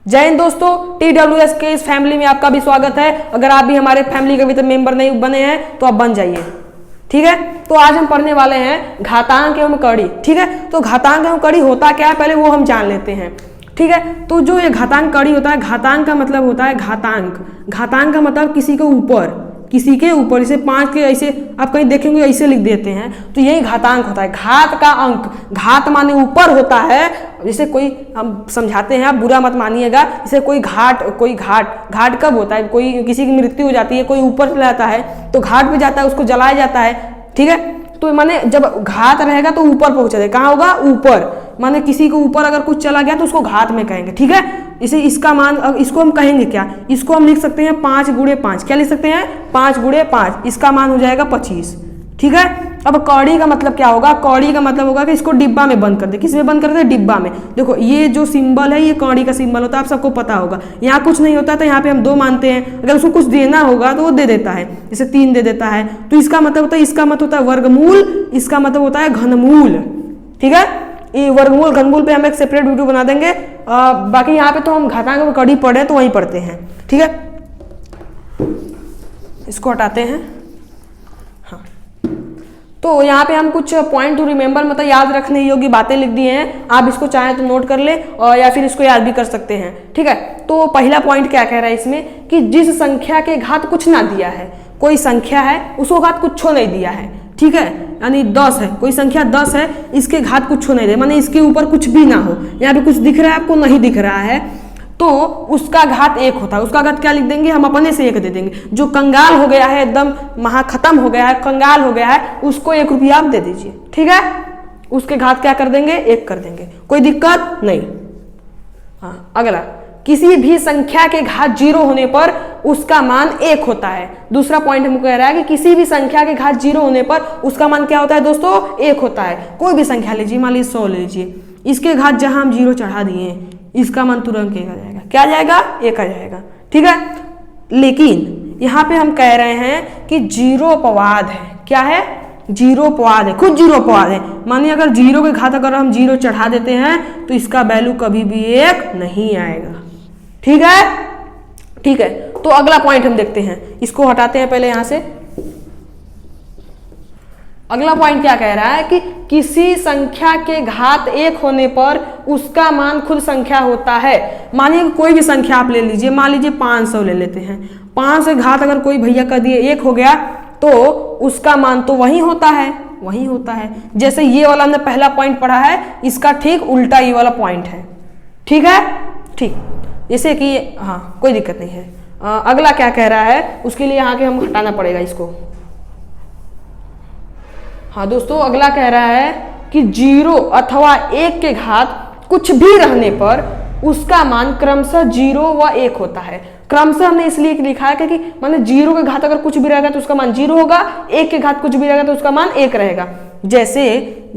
जय हिंद दोस्तों, TWS के इस फैमिली में आपका भी स्वागत है। अगर आप भी हमारे फैमिली के अभी तक मेंबर नहीं बने हैं तो आप बन जाइए। ठीक है, तो आज हम पढ़ने वाले हैं घातांक एवं कड़ी। ठीक है, तो घातांक एवं कड़ी होता क्या है पहले वो हम जान लेते हैं। ठीक है, तो जो ये घातांक कड़ी होता है, घातांक का मतलब होता है घातांक। घातांक का मतलब किसी के ऊपर, जैसे 5 के ऐसे आप कहीं देखेंगे ऐसे लिख देते हैं, तो यही घातांक होता है। घात का अंक, घात माने ऊपर होता है। जैसे कोई हम समझाते हैं, आप बुरा मत मानिएगा। जैसे कोई घाट कब होता है, कोई किसी की मृत्यु हो जाती है, कोई ऊपर चला जाता है तो घाट पे जाता है, उसको जलाया जाता है। ठीक है, तो माने जब घात रहेगा तो ऊपर पहुंचा जाए। कहाँ होगा? ऊपर। माने किसी को ऊपर अगर कुछ चला गया तो उसको घात में कहेंगे। ठीक है, इसे इसका मान, इसको हम कहेंगे क्या, इसको हम लिख सकते हैं 5 गुणे 5। क्या लिख सकते हैं? 5 गुणे 5। इसका मान हो जाएगा 25। ठीक है, अब कौड़ी का मतलब क्या होगा? कौड़ी का मतलब होगा कि इसको डिब्बा में बंद कर दे। किस में बंद कर दे? डिब्बा में। देखो ये जो सिंबल है ये कौड़ी का सिंबल होता है, आप सबको पता होगा। यहाँ कुछ नहीं होता तो यहाँ पे हम 2 मानते हैं। अगर उसको कुछ देना होगा तो वो दे देता है, जैसे 3 दे देता है। तो इसका मतलब होता है, इसका मतलब होता है वर्गमूल, इसका मतलब होता है घनमूल। ठीक है, ये वर्गमूल घनमूल पे हम एक सेपरेट वीडियो बना देंगे। बाकी यहाँ पे तो हम घातांक में कड़ी पढ़े तो वहीं पढ़ते हैं। ठीक है, इसको हटाते हैं। हाँ, तो यहाँ पे हम कुछ पॉइंट टू रिमेंबर, मतलब याद रखने योग्य बातें लिख दी हैं। आप इसको चाहें तो नोट कर ले और या फिर इसको याद भी कर सकते हैं। ठीक है, तो पहला पॉइंट क्या कह रहा है इसमें कि जिस संख्या के घात कुछ ना दिया है, कोई संख्या है उसको घात कुछ नहीं दिया है। ठीक है, यानी 10 है, कोई संख्या 10 है, इसके घात कुछ नहीं दे, माने इसके ऊपर कुछ भी ना हो। यहाँ पे कुछ दिख रहा है आपको? नहीं दिख रहा है, तो उसका घात 1 होता है। उसका घात क्या लिख देंगे? हम अपने से 1 दे देंगे। जो कंगाल हो गया है, एकदम महा खत्म हो गया है, कंगाल हो गया है, उसको 1 रुपया आप दे दीजिए। ठीक है, उसके घात क्या कर देंगे? 1 कर देंगे, कोई दिक्कत नहीं। हाँ, अगला, किसी भी संख्या के घात 0 होने पर उसका मान 1 होता है। दूसरा पॉइंट हमको कह रहा है कि किसी भी संख्या के घात 0 होने पर उसका मान क्या होता है दोस्तों? 1 होता है। कोई भी संख्या लीजिए, मान लीजिए 100 ले लीजिए, इसके घात जहां हम 0 चढ़ा दिए, इसका मान तुरंत 1 आ जाएगा। क्या आ जाएगा? 1 आ जाएगा। ठीक है, लेकिन यहाँ पे हम कह रहे हैं कि 0 अपवाद है। क्या है? 0 अपवाद है, खुद 0 अपवाद है। मानिए अगर 0 के घात अगर हम 0 चढ़ा देते हैं तो इसका वैल्यू कभी भी 1 नहीं आएगा। ठीक है, ठीक है, तो अगला पॉइंट हम देखते हैं। इसको हटाते हैं पहले यहां से। अगला पॉइंट क्या कह रहा है कि किसी संख्या के घात 1 होने पर उसका मान खुद संख्या होता है। मानिए कोई भी संख्या आप ले लीजिए, मान लीजिए 500 ले लेते हैं। 5 से घात अगर कोई भैया कर दिए 1 हो गया तो उसका मान तो वही होता है, वही होता है। जैसे ये वाला हमने पहला पॉइंट पढ़ा है, इसका ठीक उल्टा ये वाला पॉइंट है। ठीक है, ठीक, जैसे कि हाँ, कोई दिक्कत नहीं है। अगला क्या कह रहा है, उसके लिए यहाँ के हम हटाना पड़ेगा इसको। हाँ दोस्तों, अगला कह रहा है कि 0 अथवा 1 के घात कुछ भी रहने पर उसका मान क्रमशः 0 व 1 होता है। क्रमशः हमने इसलिए लिखा है क्योंकि माने 0 के घात अगर कुछ भी रहेगा तो उसका मान 0 होगा, 1 के घात कुछ भी रहेगा तो उसका मान 1 रहेगा। जैसे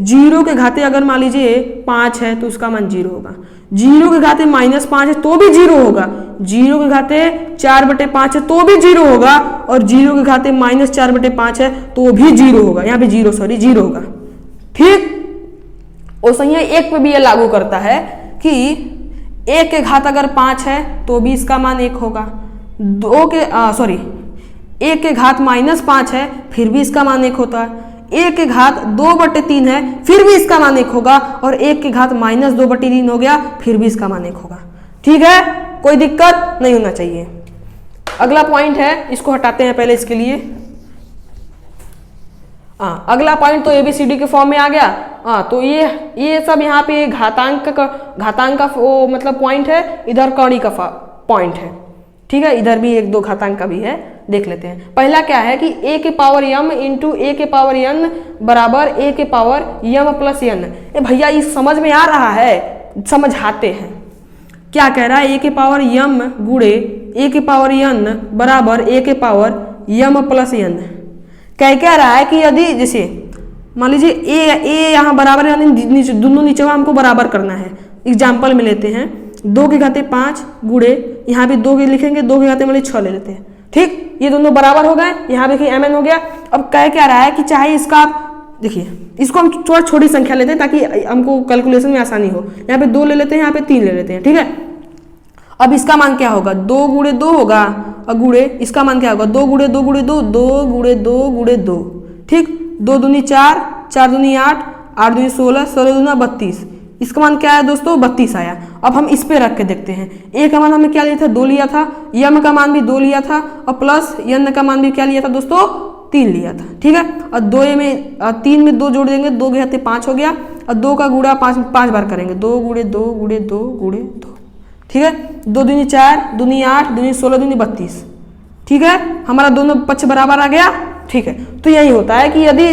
0 के घाते अगर मान लीजिए 5 है तो उसका मान 0 होगा। 0 के घाते -5 है तो भी 0 होगा। 0 के घाते 4/5 है तो भी 0 होगा, और 0 के घाते -4/5 है तो भी 0 होगा। यहाँ पे 0 होगा। ठीक, और सही है, 1 पे भी ये लागू करता है कि 1 के घात अगर 5 है तो भी इसका मान 1 होगा। 1 के घात -5 है फिर भी इसका मान 1 होता है। 1 के घात 2/3 है फिर भी इसका मान 1 होगा, और 1 के घात -2/3 हो गया फिर भी इसका मान 1 होगा। ठीक है, कोई दिक्कत नहीं होना चाहिए। अगला पॉइंट है, इसको हटाते हैं पहले इसके लिए। अगला पॉइंट तो ABCD के फॉर्म में आ गया। तो ये सब यहाँ पे घातांक का वो मतलब पॉइंट है, इधर कौड़ी का पॉइंट है। ठीक है, इधर भी 1-2 घातांक का भी है, देख लेते हैं। पहला क्या है कि a के पावर m इंटू a के पावर n बराबर a के पावर m प्लस n। भैया ये समझ में आ रहा है? समझाते हैं। क्या कह रहा है? a के पावर m गुणे a के पावर n बराबर a के पावर m प्लस n। क्या रहा है कि यदि जैसे मान लीजिए a यहाँ बराबर, यानी दोनों नीचे हमको बराबर करना है। एग्जाम्पल में लेते हैं, 2 के घाते 5 गुणे, यहाँ पे 2 के लिखेंगे, 2 के घाते मान लीजिए 6 ले लेते हैं। ठीक, ये दोनों बराबर हो गए। यहाँ देखिए mn हो गया। अब क्या रहा है कि चाहे इसका आप देखिए, इसको हम थोड़ा छोटी संख्या लेते हैं ताकि हमको कैलकुलेशन में आसानी हो। यहाँ पे 2 ले लेते हैं, यहाँ पे 3 ले लेते हैं। ठीक है, अब इसका मान क्या होगा, 2 गुणे 2 होगा, और गुणे इसका मान क्या होगा, 2 गुणे 2 गुणे 2, 2 गुणे 2 गुणे 2, ठीक, 2 दूनी 4, 4 दूनी 8, 8 दूनी 16, 16 दूना 32, इसका मान क्या है दोस्तों 32 आया। अब हम इस पे रख के देखते हैं, ए का मान हमने क्या लिया था 2 लिया था, यम का मान भी 2 लिया था, और प्लस यन का मान भी क्या लिया था दोस्तों 3 लिया था, ठीक है। और 2 में 3 में 2 जोड़ देंगे, 2 के हाथे 5 हो गया, और 2 का गुणा 5 बार करेंगे, 2 गुणे 2 गुणे 2 गुणे 2, ठीक है। 2 दूनी 4, दूनी 8, दूनी 16, दूनी 32, ठीक है, हमारा दोनों पक्ष बराबर आ गया, ठीक है। तो यही होता है कि यदि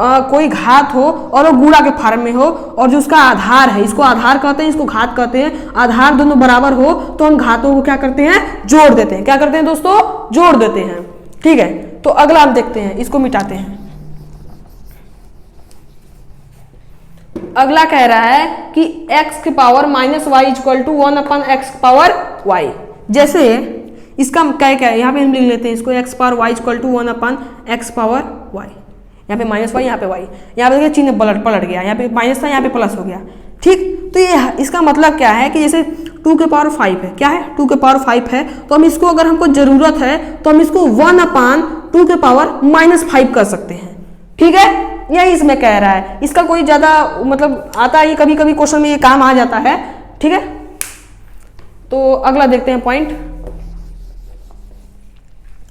कोई घात हो और वो गुणा के फॉर्म में हो, और जो उसका आधार है, इसको आधार कहते हैं, इसको घात कहते हैं, आधार दोनों बराबर हो तो हम घातों को क्या करते हैं, जोड़ देते हैं। क्या करते हैं दोस्तों, जोड़ देते हैं, ठीक है। तो अगला हम देखते हैं, इसको मिटाते हैं। अगला कह रहा है कि x की power minus Y equal to 1 अपन एक्स पावर वाई। जैसे इसका क्या है, यहाँ पे हम लिख लेते हैं इसको, x power y equal to 1 अपन एक्स पावर वाई, यहाँ पे माइनस वाई, यहाँ पे वाई, यहाँ पे देखिए चिन्ह पलट गया, यहाँ पे माइनस था, यहाँ पे प्लस हो गया, ठीक। तो ये इसका मतलब क्या है कि जैसे 2 के पावर 5 है, क्या है 2 के पावर 5 है, तो हम इसको अगर हमको जरूरत है तो हम इसको 1 अपान 2 के पावर माइनस 5 कर सकते हैं, ठीक है। यही इसमें कह रहा है, इसका कोई ज्यादा मतलब आता है, कभी कभी क्वेश्चन में ये काम आ जाता है, ठीक है। तो अगला देखते हैं पॉइंट।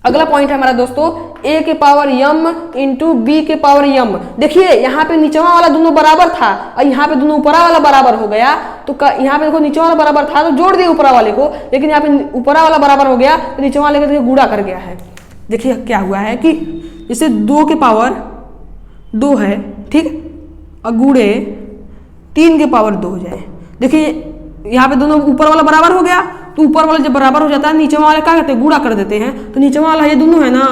अगला पॉइंट है हमारा दोस्तों a के पावर यम इंटू बी के पावर यम। देखिए यहाँ पे नीचवा वाला दोनों बराबर था और यहाँ पे दोनों ऊपरा वाला बराबर हो गया, तो यहाँ पे देखो नीचवा वाला बराबर था तो जोड़ दिया ऊपरा वाले को, लेकिन यहाँ पे ऊपरा वाला बराबर हो गया तो नीचवा वाले को गुणा कर गया है। देखिए क्या हुआ है कि जैसे 2 के पावर 2 है, ठीक, और गुणे 3 के पावर 2 हो जाए। देखिए यहाँ पे दोनों ऊपर वाला बराबर हो गया, तो ऊपर वाला जब बराबर हो जाता है नीचे वाले क्या करते हैं, गुणा कर देते हैं, तो नीचे वाला ये दोनों है ना,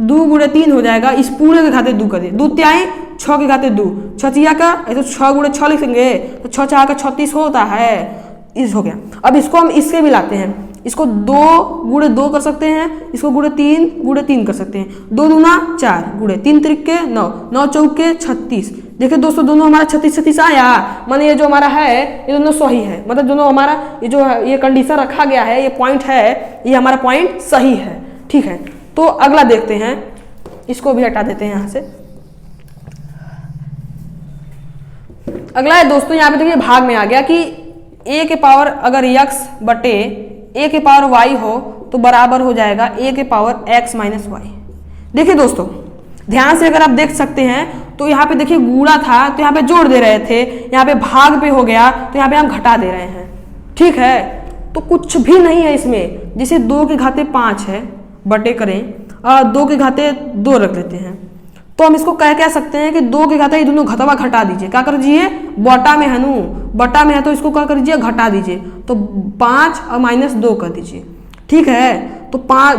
2 गुणे 3 हो जाएगा, इस पूरे के खाते 2 कर दे, 2 त्याई 6 के खाते 2, 6 चिया का ऐसे 6 गुणे 6 लिखेंगे तो 6 4 का 36 होता है, इस हो गया। अब इसको हम इससे भी लाते हैं, इसको 2 गुणे 2 कर सकते हैं, इसको गुणे 3 कर सकते हैं, 2 दूना 4 गुणे 3 त्रिके 9, 9 चौके 36। देखिए दोस्तों दोनों हमारा 36 आया, माने ये जो हमारा है ये दोनों सही है, मतलब दोनों हमारा ये जो ये कंडीशन रखा गया है, ये पॉइंट है, ये हमारा पॉइंट सही है, ठीक है। तो अगला देखते हैं, इसको भी हटा देते हैं यहाँ से। अगला है दोस्तों यहाँ पे देखिए भाग में आ गया कि a के पावर अगर x बटे a के पावर y हो तो बराबर हो जाएगा a के पावर x माइनस वाई। देखिए दोस्तों ध्यान से अगर आप देख सकते हैं तो यहाँ पे देखिए गुणा था तो यहाँ पे जोड़ दे रहे थे, यहाँ पे भाग पे हो गया तो यहाँ पे हम घटा दे रहे हैं, ठीक है। तो कुछ भी नहीं है इसमें, जैसे 2 के घाते 5 है बटे करें और 2 के घाते 2 रख लेते हैं, तो हम इसको कह सकते हैं कि 2 के घाते ये दोनों घटवा घटा दीजिए, क्या कर दीजिए, बटा में है नू, बटा में है तो इसको क्या कर दीजिए, घटा दीजिए, तो 5 और माइनस 2 कर दीजिए, ठीक है। तो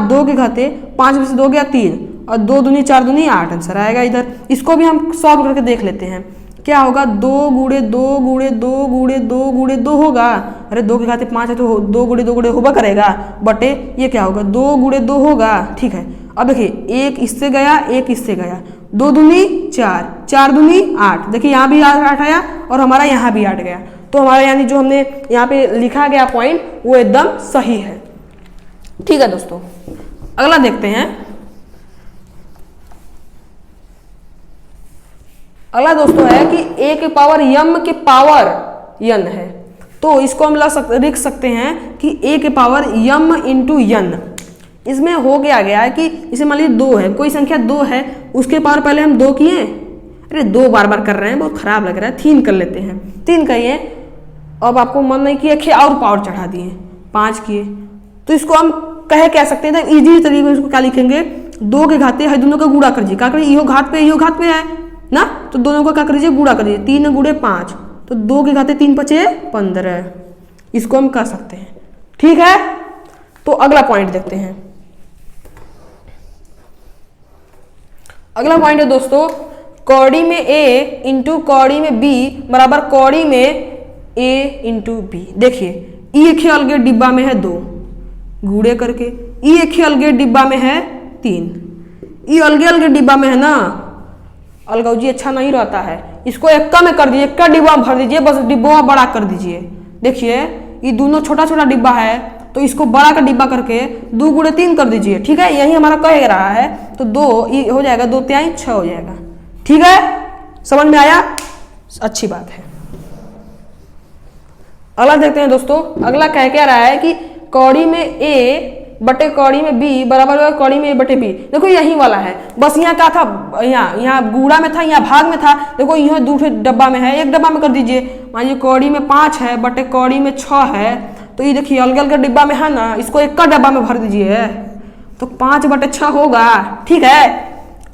2 के घाते 5 में से 2 गया 3 और 2 दूनी 4 दूनी 8 आंसर आएगा इधर। इसको भी हम सॉल्व करके देख लेते हैं, क्या होगा, 2 गुणे 2 गुणे 2 गुणे 2 गुणे 2 होगा, अरे 2 के घाते 5 है तो 2 गुणे 2 गुणे होगा करेगा, बटे ये क्या होगा 2 गुणे 2 होगा, ठीक है। अब देखिए एक इससे गया एक इससे गया, 2 दूनी 4, 4 दूनी 8, देखिए यहाँ भी 8 आया और हमारा यहाँ भी 8 गया, तो हमारा यानी जो हमने यहाँ पे लिखा गया पॉइंट वो एकदम सही है, ठीक है दोस्तों। अगला देखते हैं। अगला दोस्तों है कि a के पावर यम के पावर यन है, तो इसको हम लिख सकते हैं कि a के पावर यम इंटू यन। इसमें हो गया है कि इसे मान लीजिए 2 है, कोई संख्या 2 है, उसके पावर पहले हम 2 किए, अरे 2 बार कर रहे हैं, बहुत खराब लग रहा है, 3 कर लेते हैं, 3 करिए। अब आपको मन नहीं किया और पावर चढ़ा दिए 5 किए, तो इसको हम कह सकते हैं इजी तरीके से इसको क्या लिखेंगे, 2 के घाते है दोनों का गुणा कर दीजिए, क्या करिए इहो घात पे है ना, तो दोनों का क्या करिए गुणा कर दीजिए, 3 गुणे 5, तो 2 के घाते 3 पचे 15, इसको हम कर सकते हैं, ठीक है। तो अगला पॉइंट देखते हैं। अगला पॉइंट है दोस्तों कौड़ी में a इंटू कौड़ी में b बराबर कौड़ी में a इंटू b। देखिए ई एक अलगे डिब्बा में है 2 गुणे करके, ई एक अलगे डिब्बा में है 3, ई अलगे डिब्बा में है ना, अलगौजी अच्छा नहीं रहता है, इसको एक्का में कर दीजिए, एक्का डिब्बा भर दीजिए, बस डिब्बा बड़ा कर दीजिए। देखिए ये दोनों छोटा छोटा डिब्बा है, तो इसको बड़ा का डिब्बा करके 2 गुणे 3 कर दीजिए। ठीक है, यही हमारा कह रहा है, तो 2 हो जाएगा, 2 तिहाई 6 हो जाएगा। ठीक है, समझ में आया? अच्छी बात है। अगला देखते हैं दोस्तों, अगला कह रहा है कि कौड़ी में ए बटे कौड़ी में बी बराबर होगा कौड़ी में ए बटे बी। देखो यही वाला है, बस यहाँ क्या था, यहाँ गुणा में था, यहाँ भाग में था। देखो यहाँ दूसरे डब्बा में है, एक डब्बा में कर दीजिए। मान लीजिए कौड़ी में 5 है बटे कौड़ी में 6 है, तो ये देखिए अलग अलग डिब्बा में है ना, इसको एक का डब्बा में भर दीजिए, तो 5 बटे 6 होगा। ठीक है,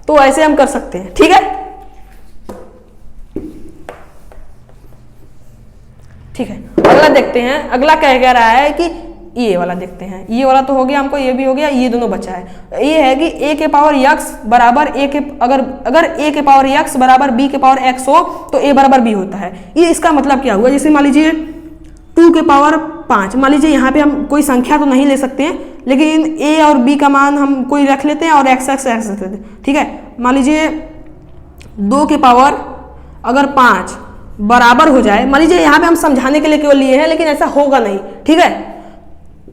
तो ऐसे हम कर सकते हैं। ठीक है, ठीक है, अगला देखते हैं। अगला कह रहा है कि ये वाला देखते हैं, ये वाला तो हो गया हमको, ये भी हो गया, ये दोनों बचा है। ये है कि a के पावर x बराबर a के अगर a के पावर x बराबर b के पावर x हो तो a बराबर b होता है। ये इसका मतलब क्या हुआ, जैसे मान लीजिए 2 के पावर 5, मान लीजिए यहाँ पे हम कोई संख्या तो नहीं ले सकते हैं, लेकिन a और b का मान हम कोई रख लेते हैं और x रख लेते हैं। ठीक है, मान लीजिए 2 के पावर अगर 5 बराबर हो जाए, मान लीजिए यहाँ पे हम समझाने के लिए केवल लिए हैं, लेकिन ऐसा होगा नहीं। ठीक है,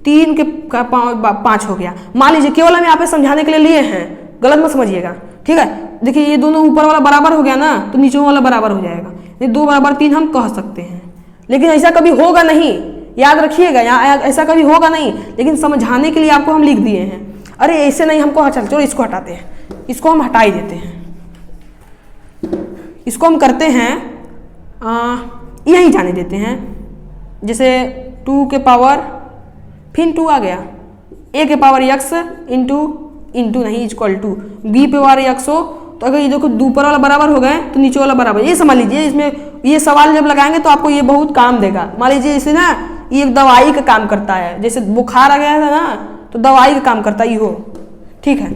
3 के 5 हो गया, मान लीजिए केवल हम यहाँ पे समझाने के लिए लिए हैं, गलत मत समझिएगा। ठीक है, देखिए ये दोनों ऊपर वाला बराबर हो गया ना, तो नीचे वाला बराबर हो जाएगा। ये 2 बराबर 3 हम कह सकते हैं, लेकिन ऐसा कभी होगा नहीं, याद रखिएगा, यहाँ ऐसा कभी होगा नहीं, लेकिन समझाने के लिए आपको हम लिख दिए हैं। अरे ऐसे नहीं हमको, हाँ चलो इसको हटाते हैं, इसको हम हटा ही देते हैं। इसको हम करते हैं यहीं जाने देते हैं, जैसे 2 के पावर फिर 2 आ गया, a के पावर x इंटू नहीं इक्वल टू b पे पावर x हो, तो अगर ये देखो ऊपर वाला बराबर हो गए तो नीचे वाला बराबर। ये समझ लीजिए, इसमें ये सवाल जब लगाएंगे तो आपको ये बहुत काम देगा। मान लीजिए इसे ना, ये एक दवाई का काम करता है, जैसे बुखार आ गया था ना, तो दवाई का काम करता है ये हो। ठीक है,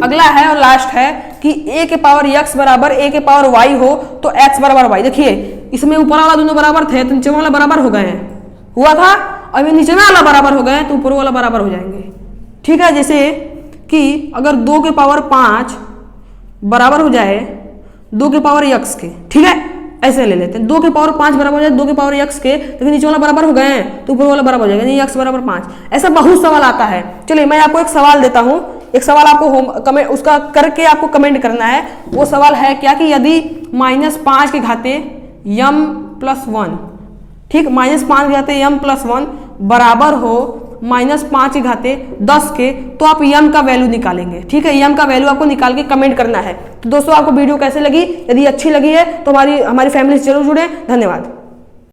अगला है और लास्ट है कि a के पावर x बराबर a के पावर y हो तो x बराबर y। देखिए इसमें ऊपर वाला दोनों बराबर थे तो नीचे वाला बराबर हो गए हैं, हुआ था, और नीचे वाला बराबर हो गए तो ऊपर वाला बराबर हो जाएंगे। ठीक है, जैसे कि अगर 2 के पावर 5 बराबर हो जाए 2 के पावर x के, ठीक है, ऐसे ले लेते हैं, 2 के पावर 5 बराबर हो जाए 2 के पावर x के, तो नीचे वाला बराबर हो गए हैं तो ऊपर वाला बराबर हो जाएगा, नहीं x बराबर 5। ऐसा बहुत सवाल आता है। चलिए मैं आपको एक सवाल देता हूँ, एक सवाल आपको कमेंट उसका करके आपको कमेंट करना है। वो सवाल है क्या कि यदि -5 के घाते m+1, ठीक, -5 के घाते m+1 बराबर हो -5 के घाते 10 के, तो आप m का वैल्यू निकालेंगे। ठीक है, m का वैल्यू आपको निकाल के कमेंट करना है। तो दोस्तों आपको वीडियो कैसे लगी, यदि अच्छी लगी है तो हमारी फैमिली से जरूर जुड़े। धन्यवाद।